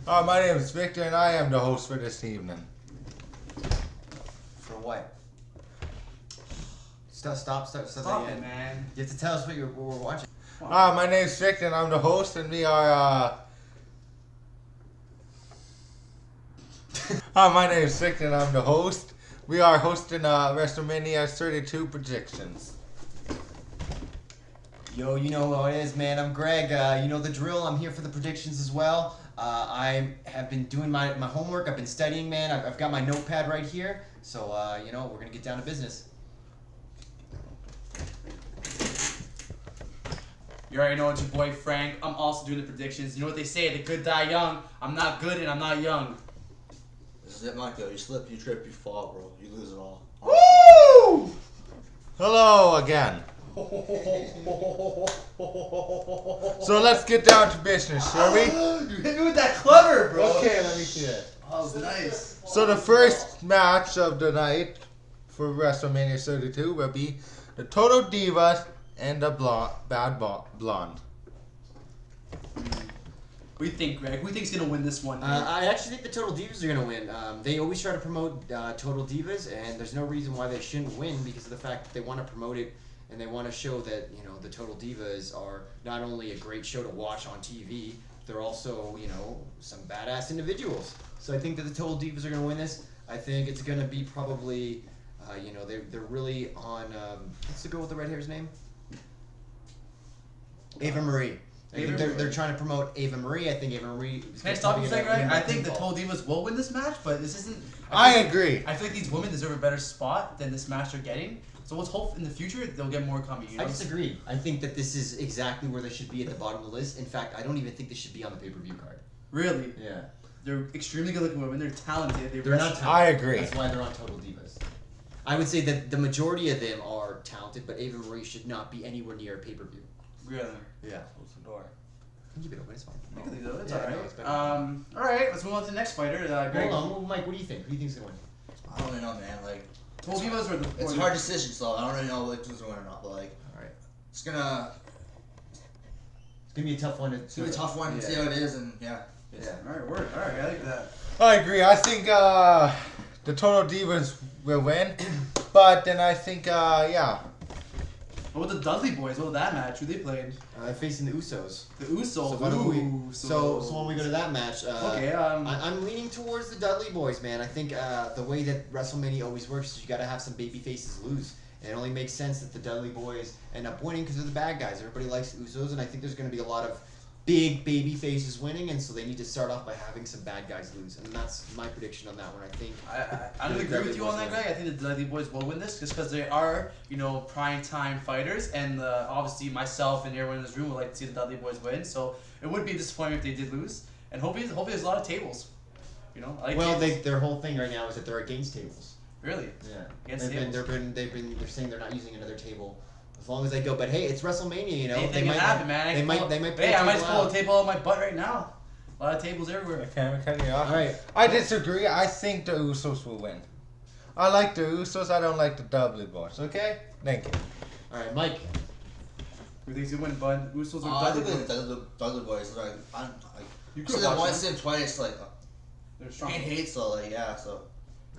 My name is Victor, and I am the host for this evening. For what? Stop it, man. You have to tell us what we're watching. My name is Victor, and I'm the host, and we are, my name is Victor, and I'm the host. We are hosting Wrestlemania 32 predictions. Yo, you know what it is, man. I'm Greg. You know the drill. I'm here for the predictions as well. I have been doing my homework. I've been studying, man. I've got my notepad right here. So, you know, we're going to get down to business. You already know it's your boy Frank. I'm also doing the predictions. You know what they say, the good die young. I'm not good and I'm not young. This is it, Michael. You slip, you trip, you fall, bro. You lose it all. Woo! Hello again. So let's get down to business, shall we? You hit me with that clever, bro. Okay, let me see it. That was nice. So the first match of the night for WrestleMania 32 will be the Total Divas and the Bad Blonde. What do you think, Greg? Who do you think's gonna win this one? I actually think the Total Divas are going to win. They always try to promote Total Divas, and there's no reason why they shouldn't win because of the fact that they want to promote it and they want to show that, you know, the Total Divas are not only a great show to watch on TV, they're also, you know, some badass individuals. So I think that the Total Divas are going to win this. I think it's going to be probably, you know, they're really on, let's go with the red hair's name? Ava Marie. I think they're trying to promote Ava Marie. I think Ava Marie is Can I stop you a second, Greg? I think the Total Divas will win this match, but this isn't... I agree. I feel like these women deserve a better spot than this match they're getting. So let's hope in the future they'll get more coming. You know? I disagree. I think that this is exactly where they should be at the bottom of the list. In fact, I don't even think they should be on the pay-per-view card. Really? Yeah. They're extremely good-looking women. They're talented. They're not talented. I agree. That's why they're on Total Divas. I would say that the majority of them are talented, but Ava Marie should not be anywhere near a pay-per-view. Really? Yeah. Close the door. Keep it open. It's fine. I can leave it. It's Yeah, alright. no, it's better. All right. Let's move on to the next fighter. Greg. Hold on, well, Mike. What do you think? Who do you think's gonna win? I don't really know, man. Like, Total Divas or the... it's a hard decision, so I don't really know who's going to win or not. But like, All right. it's gonna be a tough one. be a tough one to see how it is, and yeah. Yeah. All right. Word. All right. I like that. I agree. I think the Total Divas will win, but then I think, yeah. What with the Dudley boys? What with that match? Who they played? Facing the Usos. The Usos. So when we go to that match, Okay. I'm leaning towards the Dudley boys, man. I think the way that WrestleMania always works is you got to have some baby faces lose. And it only makes sense that the Dudley boys end up winning because they're the bad guys. Everybody likes the Usos, and I think there's going to be a lot of big baby faces winning, and so they need to start off by having some bad guys lose. And that's my prediction on that one. I think. I don't agree with you on that, Greg. I think the Dudley boys will win this just because they are, you know, prime time fighters, and obviously myself and everyone in this room would like to see the Dudley boys win. So it would be a disappointment if they did lose, and hopefully there's a lot of tables. You know, I like tables. Their whole thing right now is that they're against tables. Really? Yeah. Against They're saying they're not using another table as long as they go. But hey, it's WrestleMania, you know. Anything can happen, man. They might. Hey, I might just pull a table out of my butt right now. A lot of tables everywhere. Okay, yeah. All right. I disagree. I think the Usos will win. I like the Usos. I don't like the Dudley boys. Okay? Thank you. All right, Mike. Who thinks you win, bud? Usos or I Dudley think boys? the Dudley boys. Like, You I've could seen them watch once, them. seen them twice. Like, They're strong. can't hate, so like, yeah. So.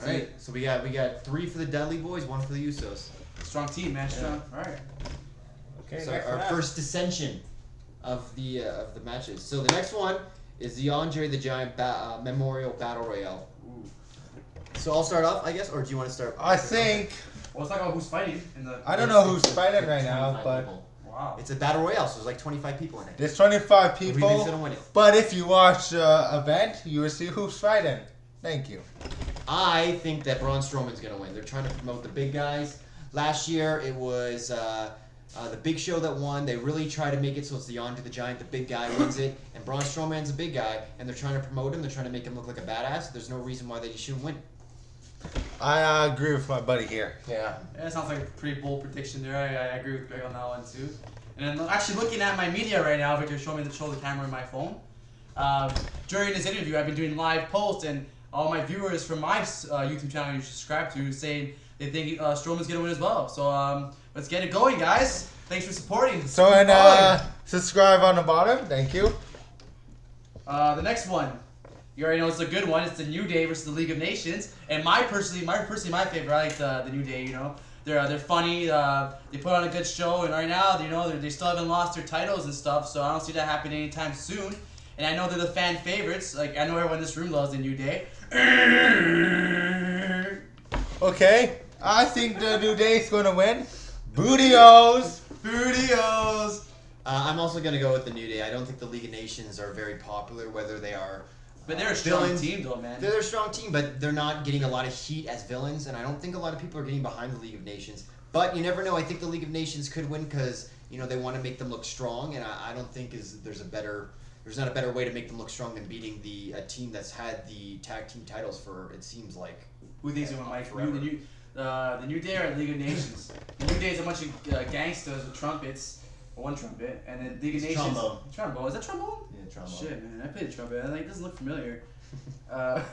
All right. So we got 3 for the Dudley boys, 1 for the Usos. Strong team, man. Strong. All right. Okay, So next our match. first dissension of the matches. So the next one is the Andre the Giant Memorial Battle Royale. Ooh. So I'll start off, I guess, or do you want to start? I think. Well, let's talk about who's fighting in the. I don't know who's fighting right now, 25 but people. Wow. It's a battle royale, so there's like 25 people in it. there's 25 Who do you think's people. gonna win it? But if you watch the event, you will see who's fighting. Thank you. I think that Braun Strowman's gonna win. They're trying to promote the big guys. Last year it was the Big Show that won. They really try to make it so it's the Andre the Giant, the big guy wins it, and Braun Strowman's a big guy, and they're trying to promote him. They're trying to make him look like a badass. There's no reason why they shouldn't win. I agree with my buddy here. Yeah, that sounds like a pretty bold prediction there. I agree with Greg on that one too. And I'm actually looking at my media right now. Victor, show the camera on my phone. During this interview, I've been doing live posts, and all my viewers from my YouTube channel you subscribe to saying they think Strowman's gonna win as well. So let's get it going, guys. Thanks for supporting. So, and subscribe on the bottom. Thank you. The next one, You already know it's a good one. It's the New Day versus the League of Nations. And my favorite, I like the New Day. You know, they're funny. They put on a good show, and right now, you know, they still haven't lost their titles and stuff. So I don't see that happening anytime soon. And I know they're the fan favorites. Like I know everyone in this room loves the New Day. Okay, I think the New Day's gonna win. Booty-O's. I'm also gonna go with the New Day. I don't think the League of Nations are very popular, whether they are. But they're a strong villains. team, though, man. They're a strong team, but they're not getting a lot of heat as villains, and I don't think a lot of people are getting behind the League of Nations. But you never know. I think the League of Nations could win because you know they want to make them look strong, and I don't think there's not a better way to make them look strong than beating a team that's had the tag team titles for it seems like. Who thinks they won, Mike? Forever. The New Day or the League of Nations? The New Day is a bunch of gangsters with trumpets, or one trumpet, and then League of Nations. Trombone. Trombone. Is that trombone? Yeah, trombone. Shit, man, I played the trumpet. It doesn't look familiar. And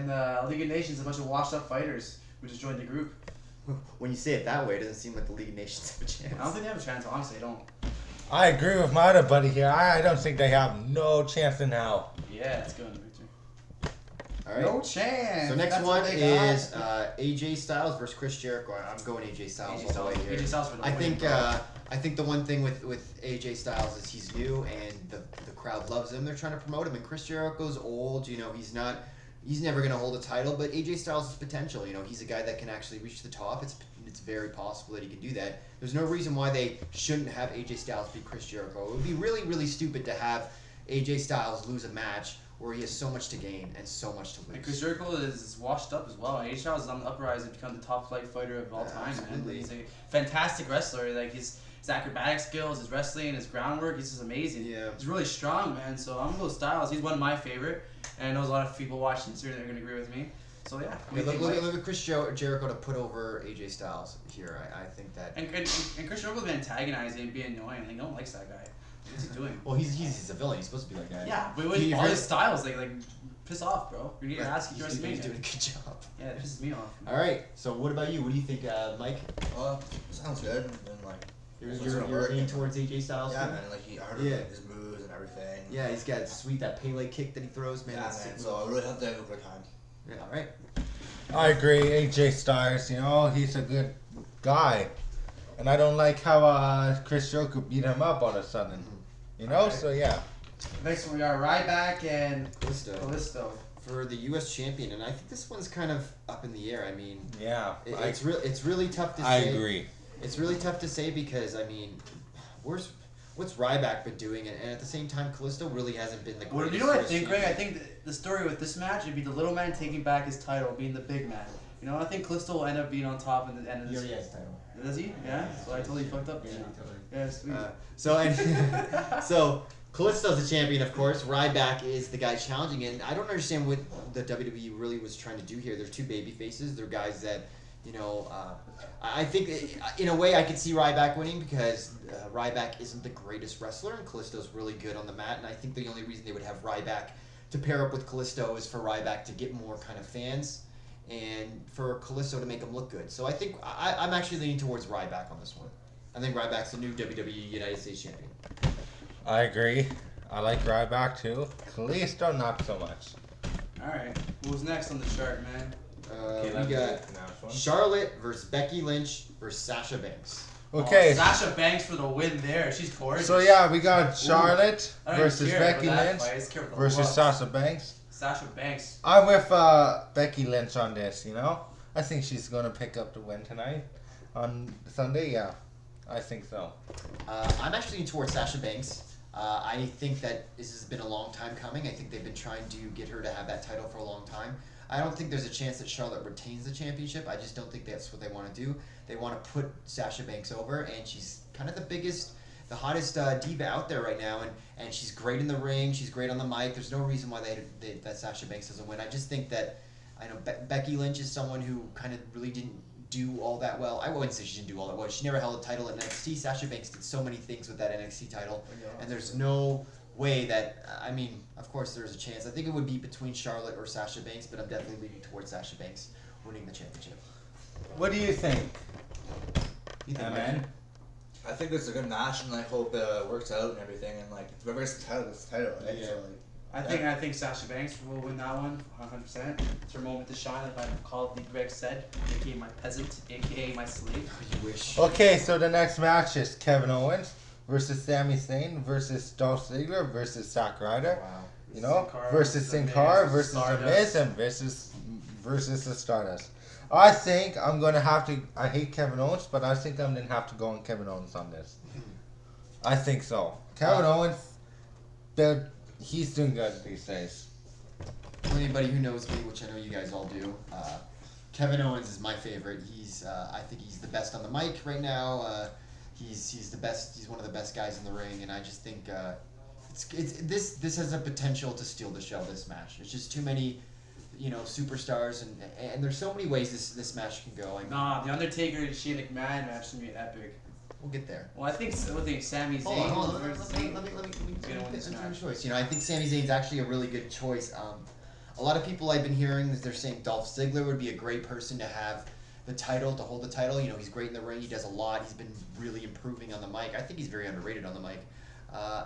the League of Nations is a bunch of washed-up fighters who just joined the group. When you say it that way, it doesn't seem like the League of Nations have a chance. I don't think they have a chance. Honestly, I don't. I agree with my other buddy here. I don't think they have no chance in hell. Yeah, it's going, Victor. All right. No chance. So next That's one what they is got. AJ Styles versus Chris Jericho. I'm going AJ Styles all the way here. AJ Styles for the I win, think bro. I think the one thing with AJ Styles is he's new and the crowd loves him. They're trying to promote him, and Chris Jericho's old. You know, he's never gonna hold a title, but AJ Styles has potential. You know, he's a guy that can actually reach the top. It's very possible that he can do that. There's no reason why they shouldn't have AJ Styles beat Chris Jericho. It would be really, really stupid to have AJ Styles lose a match where he has so much to gain and so much to lose. And Chris Jericho is washed up as well. AJ Styles is on the uprise and become the top flight fighter of all time, absolutely. man. He's a fantastic wrestler. Like his acrobatic skills, his wrestling, his groundwork, he's just amazing. Yeah. He's really strong, man. So I'm gonna go Styles. He's one of my favorite, and I know there's a lot of people watching this here that are gonna agree with me. So yeah. Okay, look at Chris Jericho to put over AJ Styles here. I think that. And Chris Jericho's been antagonizing and being annoying. Like no one likes that guy. What's he doing? Well, he's a villain. He's supposed to be that guy. Yeah, but with all his styles, like piss off, bro. You're getting your ass kicked He's doing WrestleMania. a good job. Yeah, it pisses me off. All right. So what about you? What do you think, Mike? Sounds good. And like, You're leaning towards AJ Styles. yeah, too? man. Like, I heard Yeah. his moves and everything. Yeah, he's got that Pele kick that he throws, man. Yeah, that's man. sick. So I really hope they have a good time. Yeah, all right. I agree. AJ Styles, you know, he's a good guy. And I don't like how Chris Jericho beat him up all of a sudden. You know, Alright. so yeah. Next one we got Ryback and Callisto Callisto. for the U.S. champion, and I think this one's kind of up in the air. I mean, Yeah. it's really tough to say. I agree. It's really tough to say because I mean, what's Ryback been doing, and at the same time, Callisto really hasn't been the greatest. Well, you know what I US think, Greg? I champion. think the story with this match would be the little man taking back his title, being the big man. You know, I think Callisto will end up being on top in the end of He this. already has the title. Does he? Yeah. So I totally fucked up. Yeah, totally. Yeah, sweet. So Callisto's the champion, of course. Ryback is the guy challenging it. And I don't understand what the WWE really was trying to do here. They're two baby faces. They're guys that, you know, I think in a way I could see Ryback winning because Ryback isn't the greatest wrestler and Callisto's really good on the mat. And I think the only reason they would have Ryback to pair up with Callisto is for Ryback to get more kind of fans and for Callisto to make him look good. So I think I'm actually leaning towards Ryback on this one. I think Ryback's the new WWE United States champion. I agree. I like Ryback too. Callisto, not so much. Alright. Who's next on the chart, man? We got Charlotte versus Becky Lynch versus Sasha Banks. Okay. Oh, Sasha Banks for the win there. She's gorgeous. So yeah, we got Charlotte I don't even versus care Becky about that Lynch fight. I just care about the versus looks. Sasha Banks. Sasha Banks. I'm with Becky Lynch on this, you know? I think she's going to pick up the win tonight. On Sunday, yeah. I think so. I'm actually leaning towards Sasha Banks. I think that this has been a long time coming. I think they've been trying to get her to have that title for a long time. I don't think there's a chance that Charlotte retains the championship. I just don't think that's what they want to do. They want to put Sasha Banks over, and she's kind of the hottest diva out there right now, and she's great in the ring. She's great on the mic. There's no reason why that Sasha Banks doesn't win. I just think that I know Becky Lynch is someone who kind of really didn't do all that well. I wouldn't say she didn't do all that well. She never held a title in NXT. Sasha Banks did so many things with that NXT title, and there's no way that, I mean, of course there's a chance. I think it would be between Charlotte or Sasha Banks, but I'm definitely leaning towards Sasha Banks winning the championship. What do you think? You think, man? I think it's a good match, and I hope it works out and everything. And like, whoever gets the title gets the title. Right? Yeah. So, like, I think Sasha Banks will win that one 100%. It's her moment to shine, like my colleague Greg said, aka my peasant, aka my slave. You wish. Okay, so the next match is Kevin Owens versus Sami Zayn versus Dolph Ziggler versus Zack Ryder. Wow. You know, Sin Cara versus Sin Cara versus The Miz and versus the Stardust. I think I'm gonna have to. I hate Kevin Owens, but I think I'm gonna have to go on Kevin Owens on this. I think so. Kevin Owens, he's doing good these days. For anybody who knows me, which I know you guys all do, Kevin Owens is my favorite. I think he's the best on the mic right now. He's the best. He's one of the best guys in the ring, and I just think this has a potential to steal the show. This match, it's just too many, superstars, and there's so many ways this match can go. Nah, the Undertaker and Shane McMahon match is gonna be epic. We'll get there. Well, I think Sami Zayn. Hold on. versus Let Zayn. me gonna win this match. choice. I think Sami Zayn's actually a really good choice. A lot of people I've been hearing is they're saying Dolph Ziggler would be a great person to have the title, to hold the title. He's great in the ring. He does a lot. He's been really improving on the mic. I think he's very underrated on the mic.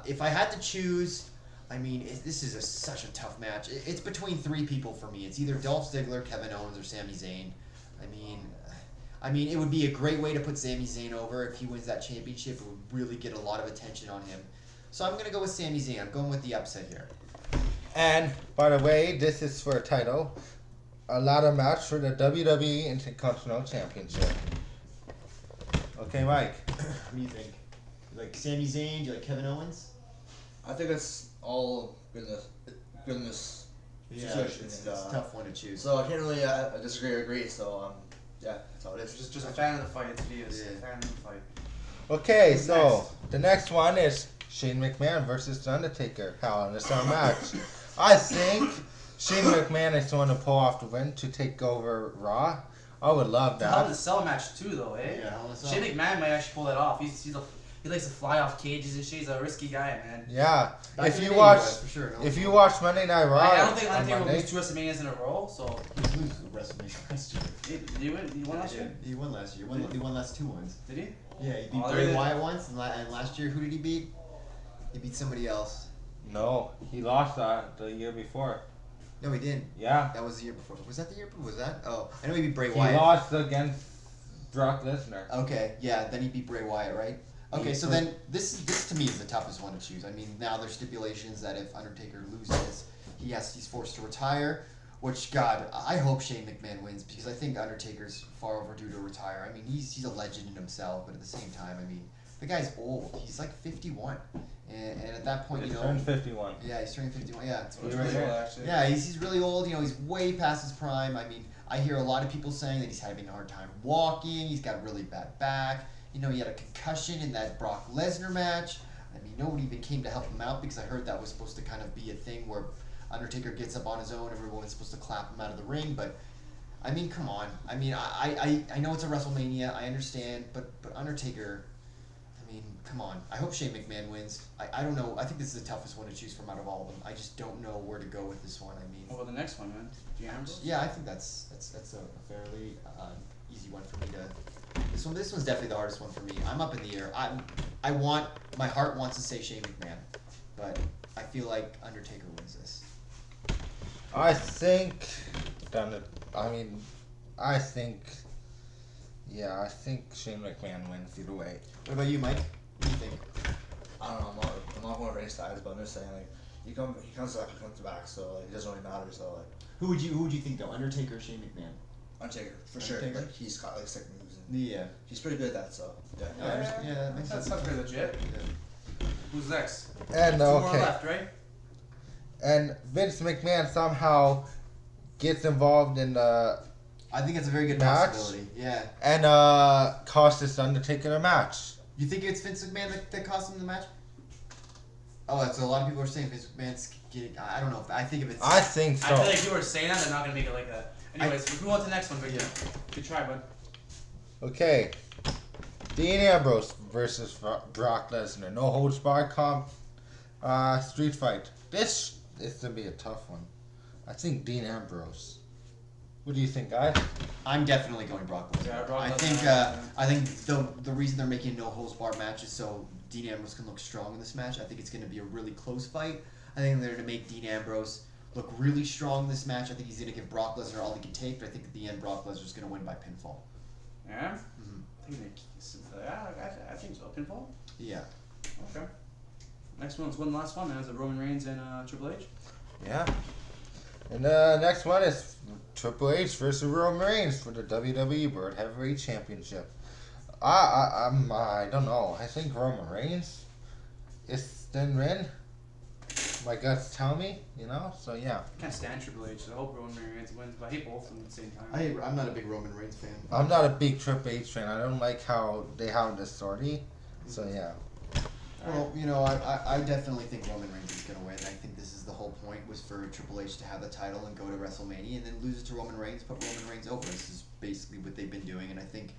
If I had to choose, this is such a tough match. It's between three people for me. It's either Dolph Ziggler, Kevin Owens, or Sami Zayn. It would be a great way to put Sami Zayn over. If he wins that championship, it would really get a lot of attention on him. So I'm going to go with Sami Zayn. I'm going with the upset here. And by the way, this is for a title, a ladder match for the WWE Intercontinental Championship. Okay, Mike. What do you think? You like Sami Zayn? Do you like Kevin Owens? I think it's all goodness. Yeah, situation, it's and, a tough one to choose. So I can't really disagree or agree. So yeah, that's how it is. Just a fan of the fight. It's videos. Yeah. Fan of the fight. Okay, Who's so next? the next one is Shane McMahon versus The Undertaker. Hell in a Cell match. I think Shane McMahon is going to pull off the win to take over Raw. I would love Hell in the that. Cell match too, though, eh? Yeah, Hell in a Cell. Shane McMahon might actually pull that off. He likes to fly off cages and shit. He's a risky guy, man. Yeah. Back If in you the watch, day, for sure. if you watch Monday Night Raw, I don't think on Undertaker will Monday, lose 2 WrestleManias in a row. So He lose WrestleMania last year. did he won last year? He won last year. He won last 2 ones. Did he? Yeah, he beat Oh, Bray they- Wyatt once, and last year who did he beat? He beat somebody else. no, he lost that the year before. No, he didn't. Yeah. That was the year before. Was that the year before? Was that? Oh, I know he beat Bray He Wyatt. lost against Brock Lesnar. Okay, yeah, then he beat Bray Wyatt, right? Okay, so then this to me is the toughest one to choose. Now there's stipulations that if Undertaker loses, he's forced to retire. Which, God, I hope Shane McMahon wins because I think Undertaker's far overdue to retire. He's a legend in himself, but at the same time, the guy's old. He's like 51, and at that point, He turned 51. yeah, he's turning 51. Yeah, Which was Yeah. cool, actually. yeah, he's really old. He's way past his prime. I hear a lot of people saying that he's having a hard time walking. He's got really bad back. He had a concussion in that Brock Lesnar match. Nobody even came to help him out because I heard that was supposed to kind of be a thing where Undertaker gets up on his own, everyone's supposed to clap him out of the ring. But come on. I know it's a WrestleMania. I understand, but Undertaker. Come on. I hope Shane McMahon wins. I don't know. I think this is the toughest one to choose from out of all of them. I just don't know where to go with this one. What about the next one, man? Do you have Yeah, I think that's a fairly easy one for me to. This one's definitely the hardest one for me. I'm up in the air. My heart wants to say Shane McMahon, but I feel like Undertaker wins this. I think I think Shane McMahon wins either way. What about you, Mike? What do you think? I don't know. I'm not going to race sides, but I'm just saying he comes back, so it doesn't really matter. So Who would you think though? Undertaker or Shane McMahon? Undertaker for sure. Undertaker? He's got sick moves. And Yeah. he's pretty good at that. So yeah. Yeah, that makes That sense. sounds pretty legit. Who's next? And 2 more okay. left, right? And Vince McMahon somehow gets involved in the I think it's a very good Match? possibility. Yeah. and cost this Undertaker a match. You think it's Vince McMahon that cost him the match? Oh, that's a lot of people are saying Vince McMahon's getting. I don't know. I think if it's. I think so. I feel like if you were saying that, they're not gonna make it like that. Anyways, we move on to the next one, Victor. Good try, bud. Okay. Dean Ambrose versus Brock Lesnar. No holds barred street fight. This is gonna be a tough one. I think Dean Ambrose. What do you think, guys? I'm definitely going Brock Lesnar. Yeah, Brock I Lesnar, think yeah. I think the reason they're making no holds barred match is so Dean Ambrose can look strong in this match. I think it's going to be a really close fight. I think they're going to make Dean Ambrose look really strong this match. I think he's going to give Brock Lesnar all he can take, but I think at the end Brock Lesnar's going to win by pinfall. Yeah? Mm-hmm. I think so. Pinfall? Yeah. Okay. Next one's one last one, man. Is it Roman Reigns and Triple H? Yeah. And the next one is Triple H versus Roman Reigns for the WWE World Heavyweight Championship. I don't know. I think Roman Reigns is then win. My guts tell me, so yeah. I can't stand Triple H, so I hope Roman Reigns wins, but I hate both of them at the same time. I'm not a big Roman Reigns fan. I'm not a big Triple H fan. I don't like how they have this story. So yeah. Well, I definitely think Roman Reigns is going to win. I think this is the whole point, was for Triple H to have the title and go to WrestleMania and then lose it to Roman Reigns, put Roman Reigns over. This is basically what they've been doing, and I think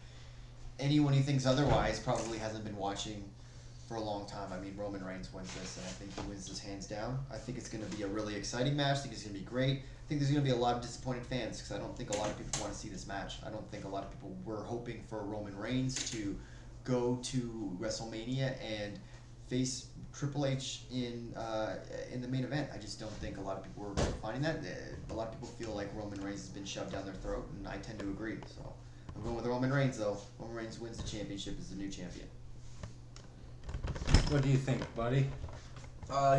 anyone who thinks otherwise probably hasn't been watching for a long time. I mean, Roman Reigns wins this, and I think he wins this hands down. I think it's going to be a really exciting match. I think it's going to be great. I think there's going to be a lot of disappointed fans because I don't think a lot of people want to see this match. I don't think a lot of people were hoping for Roman Reigns to go to WrestleMania and face Triple H in the main event. I just don't think a lot of people were finding that. A lot of people feel like Roman Reigns has been shoved down their throat, and I tend to agree. So I'm going with Roman Reigns, though. Roman Reigns wins the championship as the new champion. What do you think, buddy?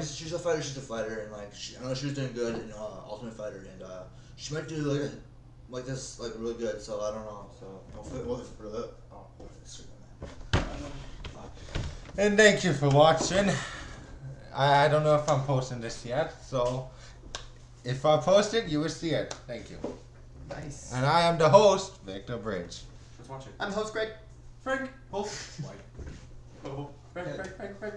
She's a fighter. She's a fighter, and I know she was doing good in Ultimate Fighter, and she might do this really good. So I don't know. So hopefully for the. And thank you for watching. I don't know if I'm posting this yet, so if I post it, you will see it. Thank you. Nice. And I am the host, Victor Bridge. Let's watch it. I'm the host, Greg. Frank, Frank.